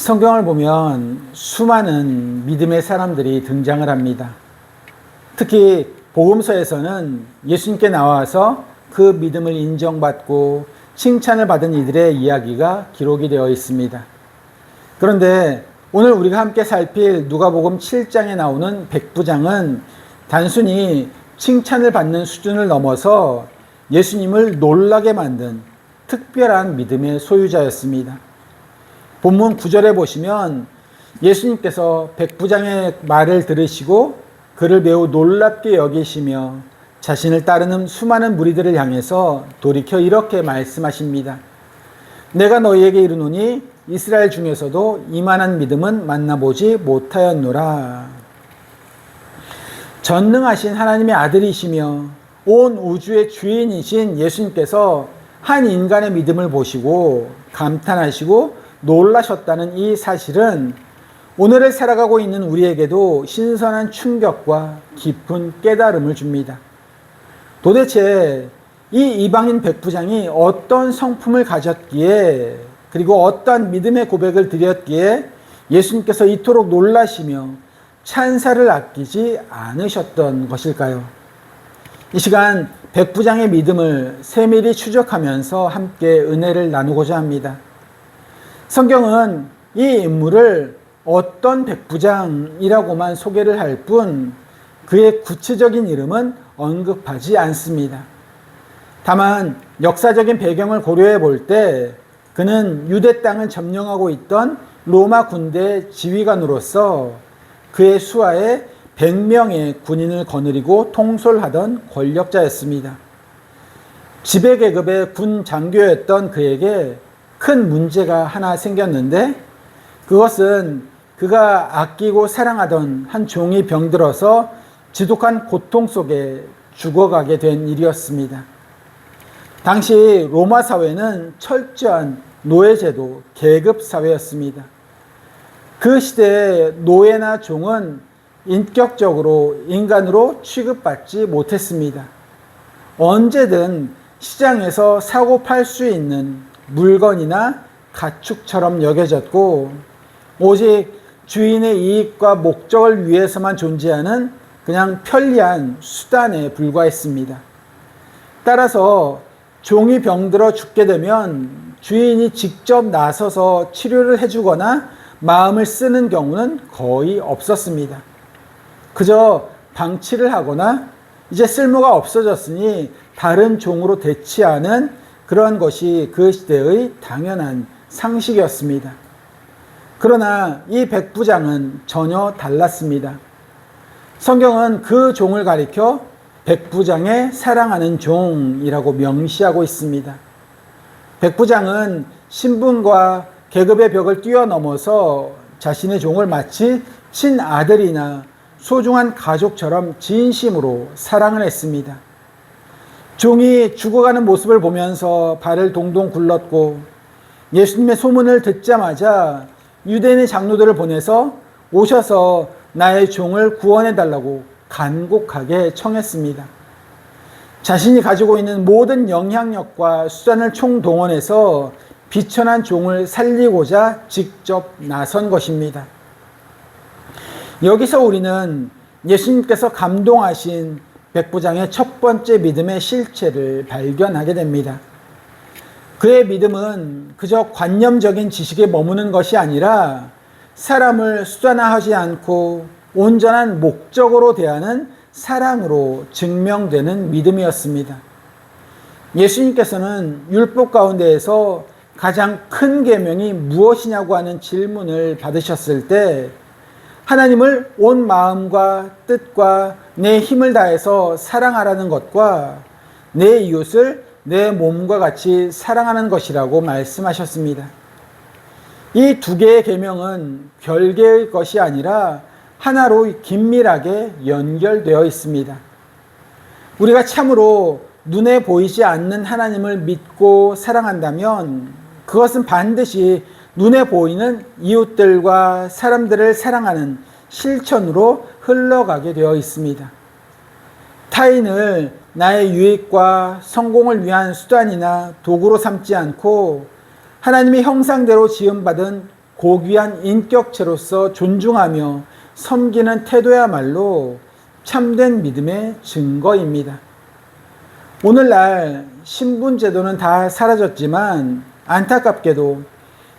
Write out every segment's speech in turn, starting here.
성경을 보면 수많은 믿음의 사람들이 등장을 합니다. 특히 복음서에서는 예수님께 나와서 그 믿음을 인정받고 칭찬을 받은 이들의 이야기가 기록이 되어 있습니다. 그런데 오늘 우리가 함께 살필 누가복음 7장에 나오는 백부장은 단순히 칭찬을 받는 수준을 넘어서 예수님을 놀라게 만든 특별한 믿음의 소유자였습니다. 본문 9절에 보시면 예수님께서 백부장의 말을 들으시고 그를 매우 놀랍게 여기시며 자신을 따르는 수많은 무리들을 향해서 돌이켜 이렇게 말씀하십니다. 내가 너희에게 이르노니 이스라엘 중에서도 이만한 믿음은 만나보지 못하였노라. 전능하신 하나님의 아들이시며 온 우주의 주인이신 예수님께서 한 인간의 믿음을 보시고 감탄하시고 놀라셨다는 이 사실은 오늘을 살아가고 있는 우리에게도 신선한 충격과 깊은 깨달음을 줍니다. 도대체 이 이방인 백부장이 어떤 성품을 가졌기에, 그리고 어떤 믿음의 고백을 드렸기에 예수님께서 이토록 놀라시며 찬사를 아끼지 않으셨던 것일까요? 이 시간 백부장의 믿음을 세밀히 추적하면서 함께 은혜를 나누고자 합니다. 성경은 이 인물을 어떤 백부장이라고만 소개를 할 뿐 그의 구체적인 이름은 언급하지 않습니다. 다만 역사적인 배경을 고려해 볼 때 그는 유대 땅을 점령하고 있던 로마 군대의 지휘관으로서 그의 수하에 100명의 군인을 거느리고 통솔하던 권력자였습니다. 지배계급의 군 장교였던 그에게 큰 문제가 하나 생겼는데, 그것은 그가 아끼고 사랑하던 한 종이 병들어서 지독한 고통 속에 죽어가게 된 일이었습니다. 당시 로마 사회는 철저한 노예제도 계급 사회였습니다. 그 시대의 노예나 종은 인격적으로 인간으로 취급받지 못했습니다. 언제든 시장에서 사고 팔 수 있는 물건이나 가축처럼 여겨졌고, 오직 주인의 이익과 목적을 위해서만 존재하는 그냥 편리한 수단에 불과했습니다. 따라서 종이 병들어 죽게 되면 주인이 직접 나서서 치료를 해주거나 마음을 쓰는 경우는 거의 없었습니다. 그저 방치를 하거나 이제 쓸모가 없어졌으니 다른 종으로 대치하는 그런 것이 그 시대의 당연한 상식이었습니다. 그러나 이 백부장은 전혀 달랐습니다. 성경은 그 종을 가리켜 백부장의 사랑하는 종이라고 명시하고 있습니다. 백부장은 신분과 계급의 벽을 뛰어넘어서 자신의 종을 마치 친아들이나 소중한 가족처럼 진심으로 사랑을 했습니다. 종이 죽어가는 모습을 보면서 발을 동동 굴렀고, 예수님의 소문을 듣자마자 유대인의 장로들을 보내서 오셔서 나의 종을 구원해달라고 간곡하게 청했습니다. 자신이 가지고 있는 모든 영향력과 수단을 총동원해서 비천한 종을 살리고자 직접 나선 것입니다. 여기서 우리는 예수님께서 감동하신 백부장의 첫 번째 믿음의 실체를 발견하게 됩니다. 그의 믿음은 그저 관념적인 지식에 머무는 것이 아니라 사람을 수단화하지 않고 온전한 목적으로 대하는 사랑으로 증명되는 믿음이었습니다. 예수님께서는 율법 가운데에서 가장 큰 계명이 무엇이냐고 하는 질문을 받으셨을 때 하나님을 온 마음과 뜻과 내 힘을 다해서 사랑하라는 것과 내 이웃을 내 몸과 같이 사랑하는 것이라고 말씀하셨습니다. 이 두 개의 계명은 별개의 것이 아니라 하나로 긴밀하게 연결되어 있습니다. 우리가 참으로 눈에 보이지 않는 하나님을 믿고 사랑한다면 그것은 반드시 눈에 보이는 이웃들과 사람들을 사랑하는 실천으로 흘러가게 되어 있습니다. 타인을 나의 유익과 성공을 위한 수단이나 도구로 삼지 않고 하나님의 형상대로 지음받은 고귀한 인격체로서 존중하며 섬기는 태도야말로 참된 믿음의 증거입니다. 오늘날 신분제도는 다 사라졌지만 안타깝게도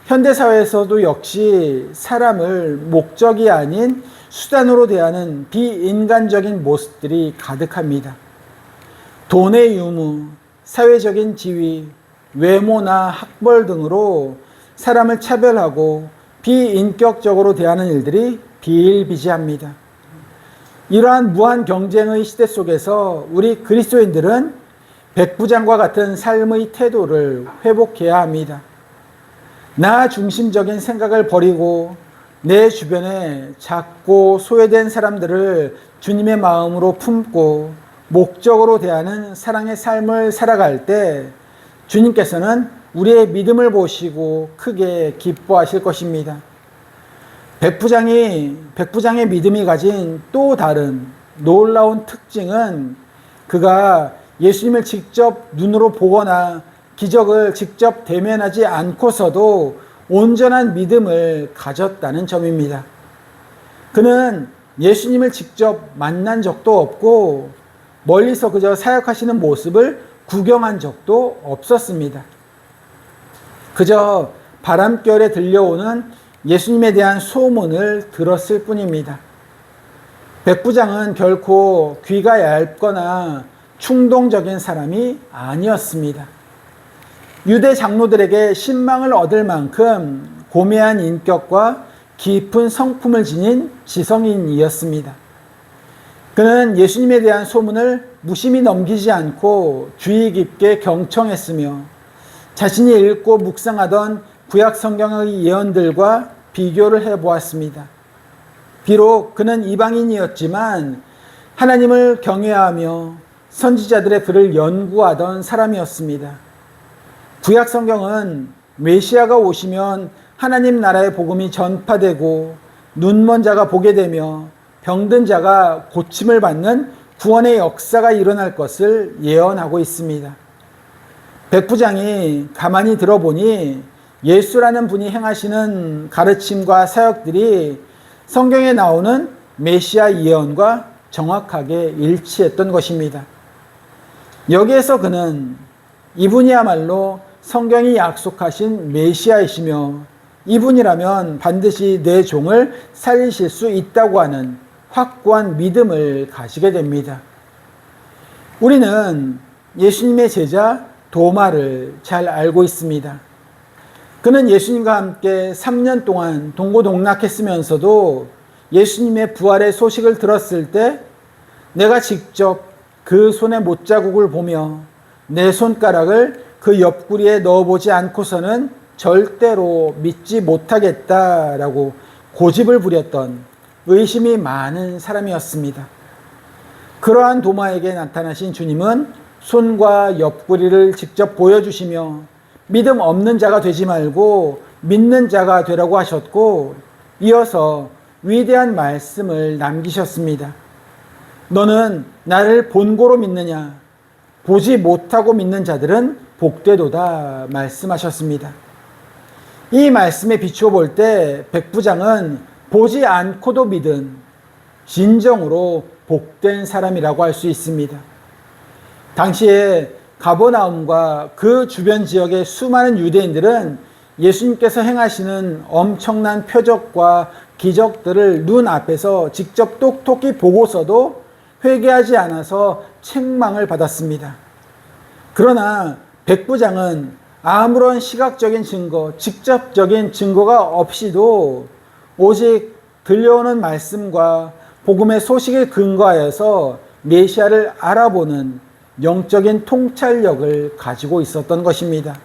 현대사회에서도 역시 사람을 목적이 아닌 수단으로 대하는 비인간적인 모습들이 가득합니다. 돈의 유무, 사회적인 지위, 외모나 학벌 등으로 사람을 차별하고 비인격적으로 대하는 일들이 비일비재합니다. 이러한 무한 경쟁의 시대 속에서 우리 그리스도인들은 백부장과 같은 삶의 태도를 회복해야 합니다. 나 중심적인 생각을 버리고 내 주변에 작고 소외된 사람들을 주님의 마음으로 품고 목적으로 대하는 사랑의 삶을 살아갈 때 주님께서는 우리의 믿음을 보시고 크게 기뻐하실 것입니다. 백부장의 믿음이 가진 또 다른 놀라운 특징은 그가 예수님을 직접 눈으로 보거나 기적을 직접 대면하지 않고서도 온전한 믿음을 가졌다는 점입니다. 그는 예수님을 직접 만난 적도 없고 멀리서 그저 사역하시는 모습을 구경한 적도 없었습니다. 그저 바람결에 들려오는 예수님에 대한 소문을 들었을 뿐입니다. 백부장은 결코 귀가 얇거나 충동적인 사람이 아니었습니다. 유대 장로들에게 신망을 얻을 만큼 고매한 인격과 깊은 성품을 지닌 지성인이었습니다. 그는 예수님에 대한 소문을 무심히 넘기지 않고 주의 깊게 경청했으며 자신이 읽고 묵상하던 구약 성경의 예언들과 비교를 해보았습니다. 비록 그는 이방인이었지만 하나님을 경외하며 선지자들의 글을 연구하던 사람이었습니다. 구약 성경은 메시아가 오시면 하나님 나라의 복음이 전파되고 눈먼 자가 보게 되며 병든 자가 고침을 받는 구원의 역사가 일어날 것을 예언하고 있습니다. 백부장이 가만히 들어보니 예수라는 분이 행하시는 가르침과 사역들이 성경에 나오는 메시아 예언과 정확하게 일치했던 것입니다. 여기에서 그는 이분이야말로 성경이 약속하신 메시아이시며 이분이라면 반드시 내 종을 살리실 수 있다고 하는 확고한 믿음을 가지게 됩니다. 우리는 예수님의 제자 도마를 잘 알고 있습니다. 그는 예수님과 함께 3년 동안 동고동락했으면서도 예수님의 부활의 소식을 들었을 때 내가 직접 그 손의 못자국을 보며 내 손가락을 그 옆구리에 넣어보지 않고서는 절대로 믿지 못하겠다라고 고집을 부렸던 의심이 많은 사람이었습니다. 그러한 도마에게 나타나신 주님은 손과 옆구리를 직접 보여주시며 믿음 없는 자가 되지 말고 믿는 자가 되라고 하셨고 이어서 위대한 말씀을 남기셨습니다. 너는 나를 본고로 믿느냐? 보지 못하고 믿는 자들은 복되도다 말씀하셨습니다. 이 말씀에 비추어 볼 때 백부장은 보지 않고도 믿은 진정으로 복된 사람이라고 할 수 있습니다. 당시에 가버나움과 그 주변 지역의 수많은 유대인들은 예수님께서 행하시는 엄청난 표적과 기적들을 눈앞에서 직접 똑똑히 보고서도 회개하지 않아서 책망을 받았습니다. 그러나 백부장은 아무런 시각적인 증거, 직접적인 증거가 없이도 오직 들려오는 말씀과 복음의 소식에 근거하여서 메시아를 알아보는 영적인 통찰력을 가지고 있었던 것입니다.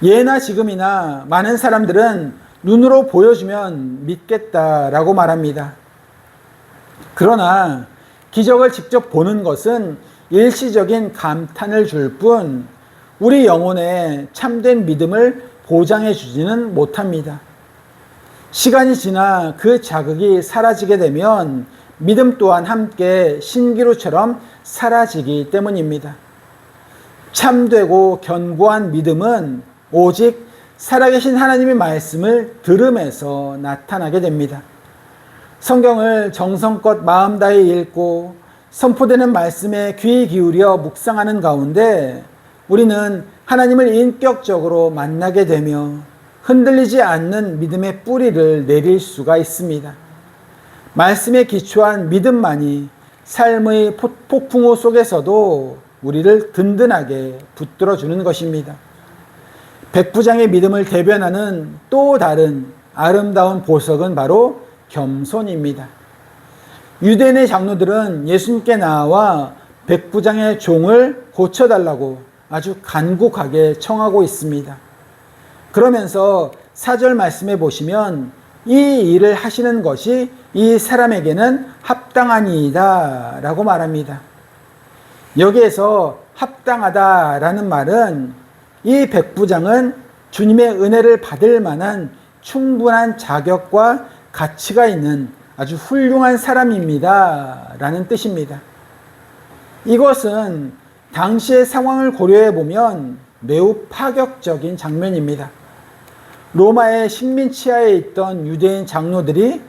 예나 지금이나 많은 사람들은 눈으로 보여주면 믿겠다라고 말합니다. 그러나 기적을 직접 보는 것은 일시적인 감탄을 줄 뿐 우리 영혼에 참된 믿음을 보장해 주지는 못합니다. 시간이 지나 그 자극이 사라지게 되면 믿음 또한 함께 신기루처럼 사라지기 때문입니다. 참되고 견고한 믿음은 오직 살아계신 하나님의 말씀을 들음에서 나타나게 됩니다. 성경을 정성껏 마음 다해 읽고 선포되는 말씀에 귀 기울여 묵상하는 가운데 우리는 하나님을 인격적으로 만나게 되며 흔들리지 않는 믿음의 뿌리를 내릴 수가 있습니다. 말씀에 기초한 믿음만이 삶의 폭풍우 속에서도 우리를 든든하게 붙들어주는 것입니다. 백부장의 믿음을 대변하는 또 다른 아름다운 보석은 바로 겸손입니다. 유대인의 장로들은 예수님께 나와 백부장의 종을 고쳐달라고 아주 간곡하게 청하고 있습니다. 그러면서 4절 말씀에 보시면 이 일을 하시는 것이 이 사람에게는 합당하니이다 라고 말합니다. 여기에서 합당하다라는 말은 이 백부장은 주님의 은혜를 받을 만한 충분한 자격과 가치가 있는 아주 훌륭한 사람입니다 라는 뜻입니다. 이것은 당시의 상황을 고려해 보면 매우 파격적인 장면입니다. 로마의 식민 치하에 있던 유대인 장로들이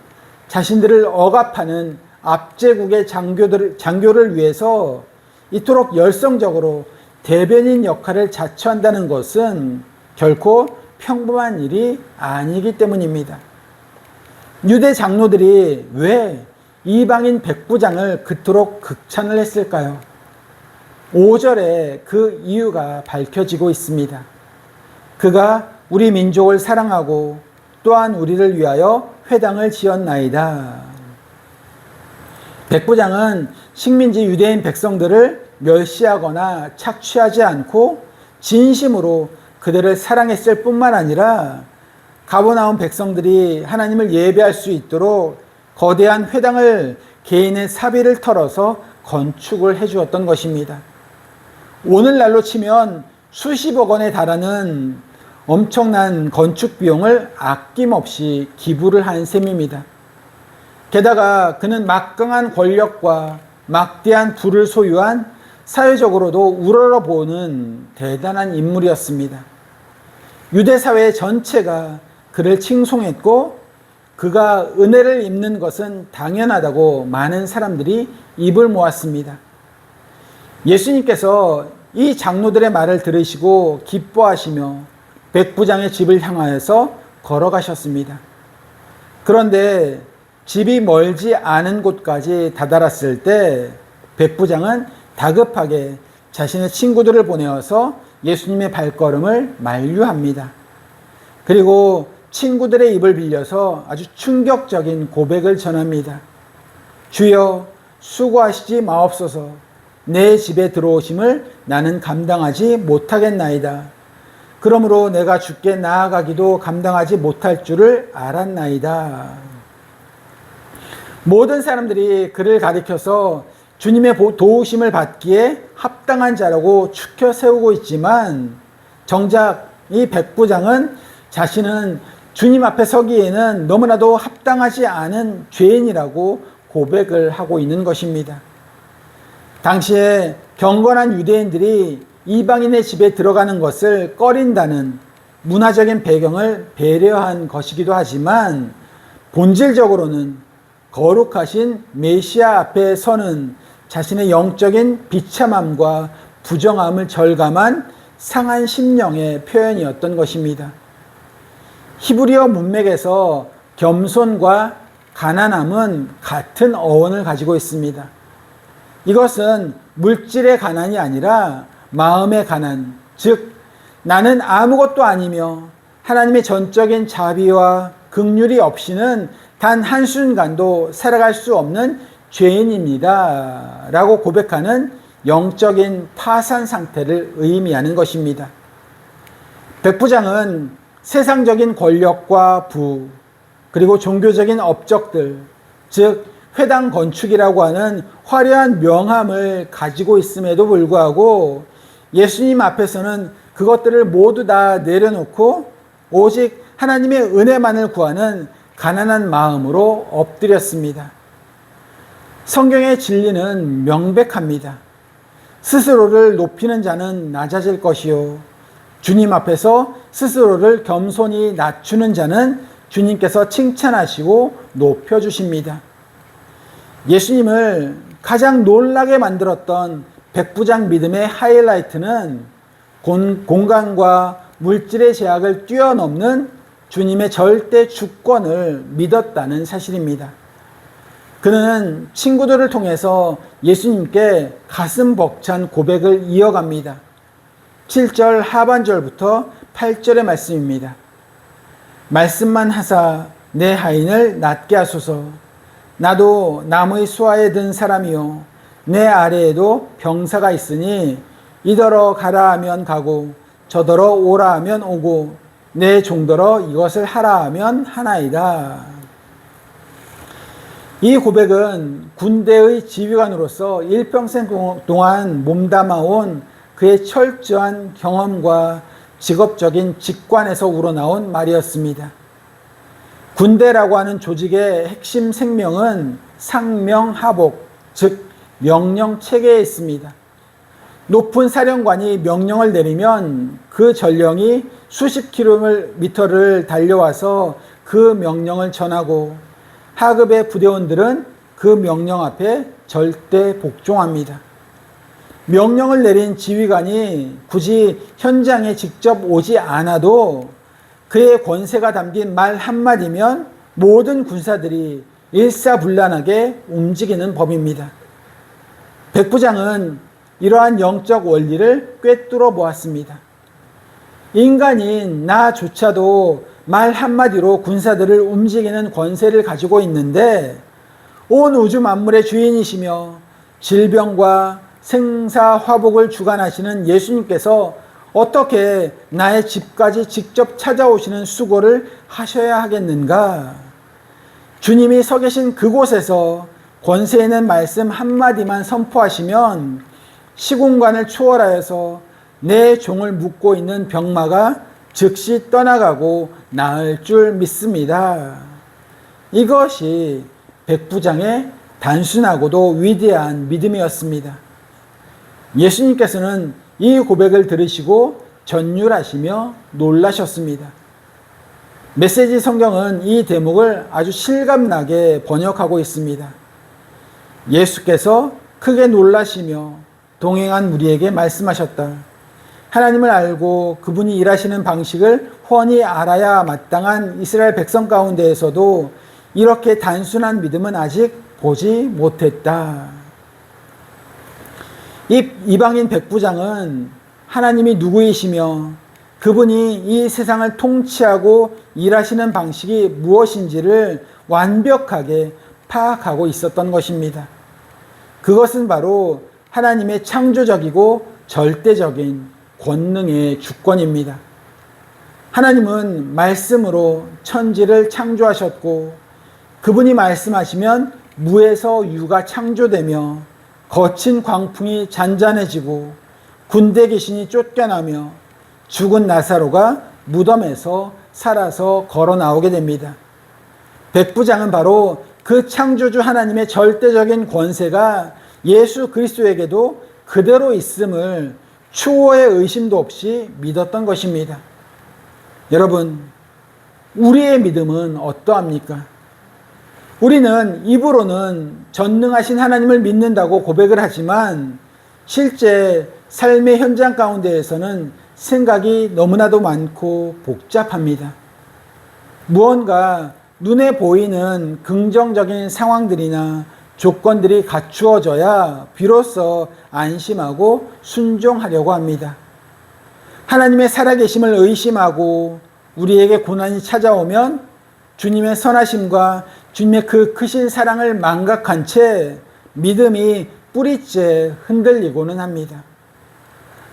자신들을 억압하는 압제국의 장교를 위해서 이토록 열성적으로 대변인 역할을 자처한다는 것은 결코 평범한 일이 아니기 때문입니다. 유대 장로들이 왜 이방인 백부장을 그토록 극찬을 했을까요? 5절에 그 이유가 밝혀지고 있습니다. 그가 우리 민족을 사랑하고 또한 우리를 위하여 회당을 지었나이다. 백부장은 식민지 유대인 백성들을 멸시하거나 착취하지 않고 진심으로 그들을 사랑했을 뿐만 아니라 가버나움 백성들이 하나님을 예배할 수 있도록 거대한 회당을 개인의 사비를 털어서 건축을 해주었던 것입니다. 오늘날로 치면 수십억 원에 달하는 엄청난 건축 비용을 아낌없이 기부를 한 셈입니다. 게다가 그는 막강한 권력과 막대한 부를 소유한 사회적으로도 우러러보는 대단한 인물이었습니다. 유대 사회 전체가 그를 칭송했고 그가 은혜를 입는 것은 당연하다고 많은 사람들이 입을 모았습니다. 예수님께서 이 장로들의 말을 들으시고 기뻐하시며 백부장의 집을 향하여서 걸어가셨습니다. 그런데 집이 멀지 않은 곳까지 다다랐을 때 백부장은 다급하게 자신의 친구들을 보내어서 예수님의 발걸음을 만류합니다. 그리고 친구들의 입을 빌려서 아주 충격적인 고백을 전합니다. 주여, 수고하시지 마옵소서. 내 집에 들어오심을 나는 감당하지 못하겠나이다. 그러므로 내가 주께 나아가기도 감당하지 못할 줄을 알았나이다. 모든 사람들이 그를 가리켜서 주님의 도우심을 받기에 합당한 자라고 추켜 세우고 있지만 정작 이 백부장은 자신은 주님 앞에 서기에는 너무나도 합당하지 않은 죄인이라고 고백을 하고 있는 것입니다. 당시에 경건한 유대인들이 이방인의 집에 들어가는 것을 꺼린다는 문화적인 배경을 배려한 것이기도 하지만 본질적으로는 거룩하신 메시아 앞에 서는 자신의 영적인 비참함과 부정함을 절감한 상한 심령의 표현이었던 것입니다. 히브리어 문맥에서 겸손과 가난함은 같은 어원을 가지고 있습니다. 이것은 물질의 가난이 아니라 마음의 가난, 즉 나는 아무것도 아니며 하나님의 전적인 자비와 긍휼이 없이는 단 한순간도 살아갈 수 없는 죄인입니다 라고 고백하는 영적인 파산 상태를 의미하는 것입니다. 백부장은 세상적인 권력과 부, 그리고 종교적인 업적들, 즉 회당 건축이라고 하는 화려한 명함을 가지고 있음에도 불구하고 예수님 앞에서는 그것들을 모두 다 내려놓고 오직 하나님의 은혜만을 구하는 가난한 마음으로 엎드렸습니다. 성경의 진리는 명백합니다. 스스로를 높이는 자는 낮아질 것이요 주님 앞에서 스스로를 겸손히 낮추는 자는 주님께서 칭찬하시고 높여주십니다. 예수님을 가장 놀라게 만들었던 백부장 믿음의 하이라이트는 공간과 물질의 제약을 뛰어넘는 주님의 절대 주권을 믿었다는 사실입니다. 그는 친구들을 통해서 예수님께 가슴 벅찬 고백을 이어갑니다. 7절 하반절부터 8절의 말씀입니다. 말씀만 하사 내 하인을 낫게 하소서. 나도 남의 수하에 든 사람이요 내 아래에도 병사가 있으니 이더러 가라 하면 가고 저더러 오라 하면 오고 내 종더러 이것을 하라 하면 하나이다. 이 고백은 군대의 지휘관으로서 일평생 동안 몸담아온 그의 철저한 경험과 직업적인 직관에서 우러나온 말이었습니다. 군대라고 하는 조직의 핵심 생명은 상명하복, 즉 명령 체계에 있습니다. 높은 사령관이 명령을 내리면 그 전령이 수십 킬로미터를 달려와서 그 명령을 전하고 하급의 부대원들은 그 명령 앞에 절대 복종합니다. 명령을 내린 지휘관이 굳이 현장에 직접 오지 않아도 그의 권세가 담긴 말 한마디면 모든 군사들이 일사불란하게 움직이는 법입니다. 백부장은 이러한 영적 원리를 꿰뚫어 보았습니다. 인간인 나조차도 말 한마디로 군사들을 움직이는 권세를 가지고 있는데 온 우주 만물의 주인이시며 질병과 생사화복을 주관하시는 예수님께서 어떻게 나의 집까지 직접 찾아오시는 수고를 하셔야 하겠는가? 주님이 서 계신 그곳에서 권세 있는 말씀 한마디만 선포하시면 시공간을 초월하여서 내 종을 묶고 있는 병마가 즉시 떠나가고 나을 줄 믿습니다. 이것이 백부장의 단순하고도 위대한 믿음이었습니다. 예수님께서는 이 고백을 들으시고 전율하시며 놀라셨습니다. 메시지 성경은 이 대목을 아주 실감나게 번역하고 있습니다. 예수께서 크게 놀라시며 동행한 무리에게 말씀하셨다. 하나님을 알고 그분이 일하시는 방식을 훤히 알아야 마땅한 이스라엘 백성 가운데에서도 이렇게 단순한 믿음은 아직 보지 못했다. 이 이방인 백부장은 하나님이 누구이시며 그분이 이 세상을 통치하고 일하시는 방식이 무엇인지를 완벽하게 파악하고 있었던 것입니다. 그것은 바로 하나님의 창조적이고 절대적인 권능의 주권입니다. 하나님은 말씀으로 천지를 창조하셨고 그분이 말씀하시면 무에서 유가 창조되며 거친 광풍이 잔잔해지고 군대 귀신이 쫓겨나며 죽은 나사로가 무덤에서 살아서 걸어 나오게 됩니다. 백부장은 바로 그 창조주 하나님의 절대적인 권세가 예수 그리스도에게도 그대로 있음을 추호의 의심도 없이 믿었던 것입니다. 여러분, 우리의 믿음은 어떠합니까? 우리는 입으로는 전능하신 하나님을 믿는다고 고백을 하지만 실제 삶의 현장 가운데에서는 생각이 너무나도 많고 복잡합니다. 무언가 눈에 보이는 긍정적인 상황들이나 조건들이 갖추어져야 비로소 안심하고 순종하려고 합니다. 하나님의 살아계심을 의심하고 우리에게 고난이 찾아오면 주님의 선하심과 주님의 그 크신 사랑을 망각한 채 믿음이 뿌리째 흔들리고는 합니다.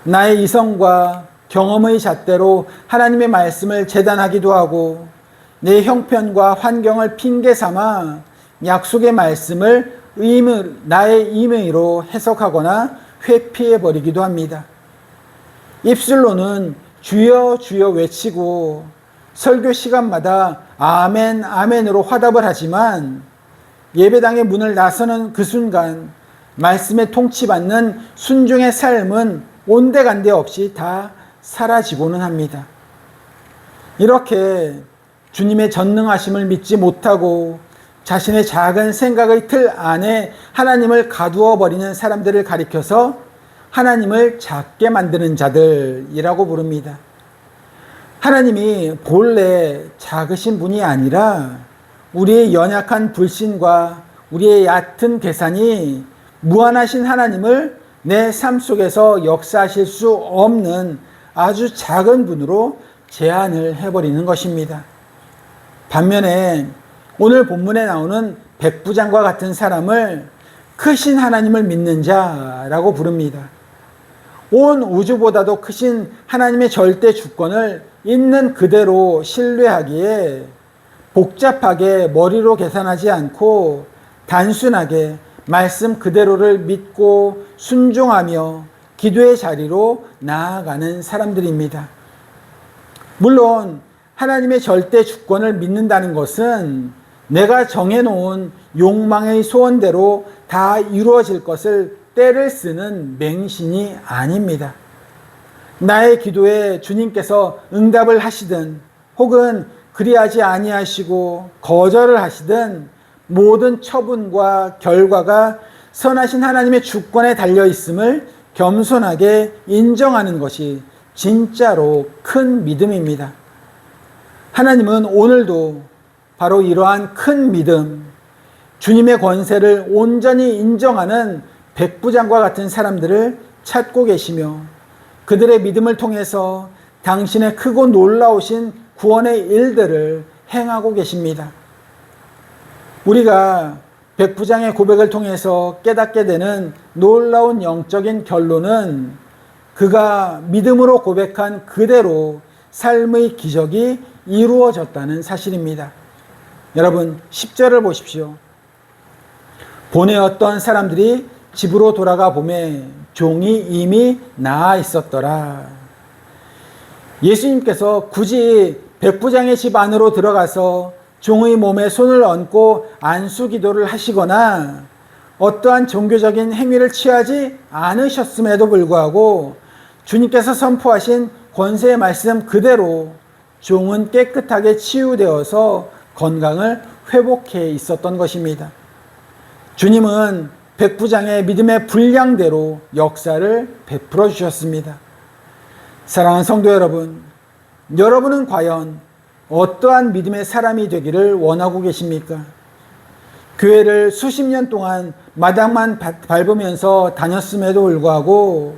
나의 이성과 경험의 잣대로 하나님의 말씀을 재단하기도 하고 내 형편과 환경을 핑계 삼아 약속의 말씀을 나의 임의로 해석하거나 회피해버리기도 합니다. 입술로는 주여 주여 외치고 설교 시간마다 아멘 아멘으로 화답을 하지만 예배당의 문을 나서는 그 순간 말씀에 통치받는 순종의 삶은 온데간데 없이 다 사라지고는 합니다. 이렇게 주님의 전능하심을 믿지 못하고 자신의 작은 생각의 틀 안에 하나님을 가두어 버리는 사람들을 가리켜서 하나님을 작게 만드는 자들이라고 부릅니다. 하나님이 본래 작으신 분이 아니라 우리의 연약한 불신과 우리의 얕은 계산이 무한하신 하나님을 내 삶 속에서 역사하실 수 없는 아주 작은 분으로 제한을 해버리는 것입니다. 반면에 오늘 본문에 나오는 백부장과 같은 사람을 크신 하나님을 믿는 자라고 부릅니다. 온 우주보다도 크신 하나님의 절대 주권을 있는 그대로 신뢰하기에 복잡하게 머리로 계산하지 않고 단순하게 말씀 그대로를 믿고 순종하며 기도의 자리로 나아가는 사람들입니다. 물론 하나님의 절대 주권을 믿는다는 것은 내가 정해놓은 욕망의 소원대로 다 이루어질 것을 때를 쓰는 맹신이 아닙니다. 나의 기도에 주님께서 응답을 하시든 혹은 그리하지 아니하시고 거절을 하시든 모든 처분과 결과가 선하신 하나님의 주권에 달려 있음을 겸손하게 인정하는 것이 진짜로 큰 믿음입니다. 하나님은 오늘도 바로 이러한 큰 믿음, 주님의 권세를 온전히 인정하는 백부장과 같은 사람들을 찾고 계시며 그들의 믿음을 통해서 당신의 크고 놀라우신 구원의 일들을 행하고 계십니다. 우리가 백부장의 고백을 통해서 깨닫게 되는 놀라운 영적인 결론은 그가 믿음으로 고백한 그대로 삶의 기적이 이루어졌다는 사실입니다. 여러분 10절을 보십시오. 본에 어떤 사람들이 집으로 돌아가 보매 종이 이미 나아 있었더라. 예수님께서 굳이 백부장의 집 안으로 들어가서 종의 몸에 손을 얹고 안수 기도를 하시거나 어떠한 종교적인 행위를 취하지 않으셨음에도 불구하고 주님께서 선포하신 권세의 말씀 그대로 종은 깨끗하게 치유되어서 건강을 회복해 있었던 것입니다. 주님은 백부장의 믿음의 분량대로 역사를 베풀어 주셨습니다. 사랑하는 성도 여러분, 여러분은 과연 어떠한 믿음의 사람이 되기를 원하고 계십니까? 교회를 수십 년 동안 마당만 밟으면서 다녔음에도 불구하고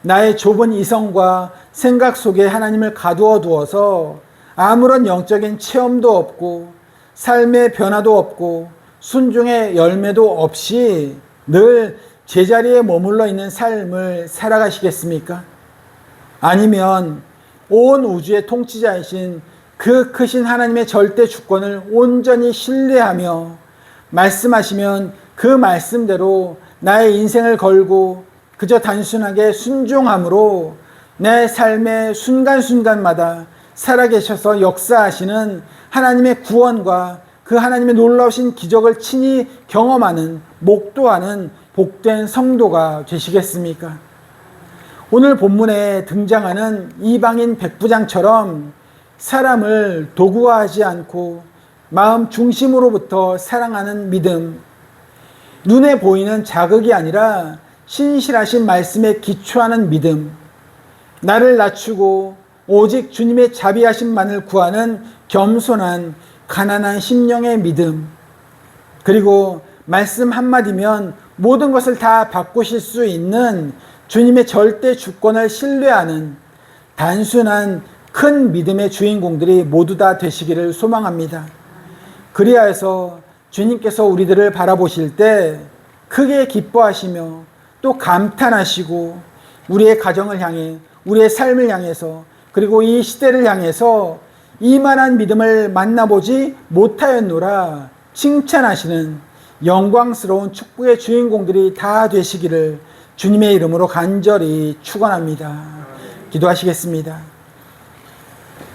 나의 좁은 이성과 생각 속에 하나님을 가두어 두어서 아무런 영적인 체험도 없고 삶의 변화도 없고 순종의 열매도 없이 늘 제자리에 머물러 있는 삶을 살아가시겠습니까? 아니면 온 우주의 통치자이신 그 크신 하나님의 절대 주권을 온전히 신뢰하며 말씀하시면 그 말씀대로 나의 인생을 걸고 그저 단순하게 순종함으로 내 삶의 순간순간마다 살아계셔서 역사하시는 하나님의 구원과 그 하나님의 놀라우신 기적을 친히 경험하는, 목도하는 복된 성도가 되시겠습니까? 오늘 본문에 등장하는 이방인 백부장처럼 사람을 도구화하지 않고 마음 중심으로부터 사랑하는 믿음, 눈에 보이는 자극이 아니라 신실하신 말씀에 기초하는 믿음, 나를 낮추고 오직 주님의 자비하심만을 구하는 겸손한 가난한 심령의 믿음, 그리고 말씀 한마디면 모든 것을 다 바꾸실 수 있는 주님의 절대 주권을 신뢰하는 단순한 큰 믿음의 주인공들이 모두 다 되시기를 소망합니다. 그리하여서 주님께서 우리들을 바라보실 때 크게 기뻐하시며 또 감탄하시고 우리의 가정을 향해, 우리의 삶을 향해서, 그리고 이 시대를 향해서 이만한 믿음을 만나보지 못하였노라 칭찬하시는 영광스러운 축복의 주인공들이 다 되시기를 주님의 이름으로 간절히 축원합니다. 기도하시겠습니다.